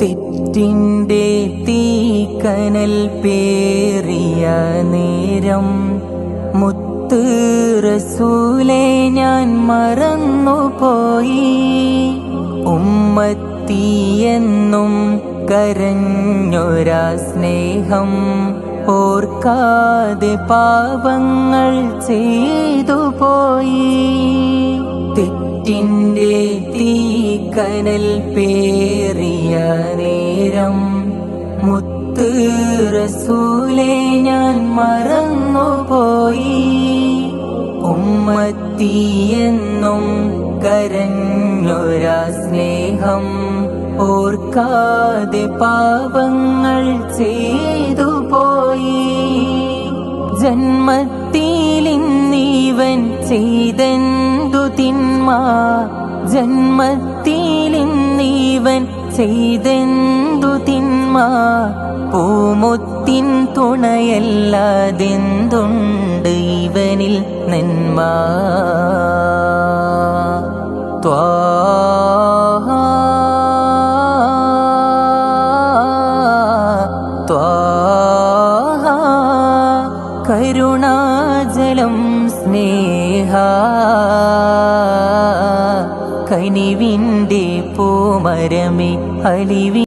തെറ്റിൻ്റെ തീക്കനൽ പേറിയ നേരം മുത്ത് റസൂലേ ഞാൻ മറന്നുപോയി. ഉമ്മത്തിയെന്നും കരഞ്ഞൊരാ സ്നേഹം ഓർക്കാതെ പാപങ്ങൾ ചെയ്തു പോയി. തെറ്റിൻ്റെ തീക്കനൽ പേറിയ നേരം മുത്ത് റസൂലേ ഞാൻ മറന്നുപോയി. ഉമ്മത്തിയെന്നും കരഞ്ഞൊരാ സ്നേഹം ഓർക്കാതെ പാപങ്ങൾ ചെയ്തു പോയി. ജന്മത്തിലിന്നീവൻ ചെയ്തെന്തു തിന്മ, ജന്മത്തിലിന്നീവൻ ചെയ്തെന്തു തിന്മ, പൂമുത്തിൻ തുണയല്ലാതെന്തുണ്ട് ഇവനിൽ നന്മ. ത്വാഹ ത്വാഹ കരുണാജലം സ്നേഹ കനിവിൻ്റെ പൂമരമേ അലിവി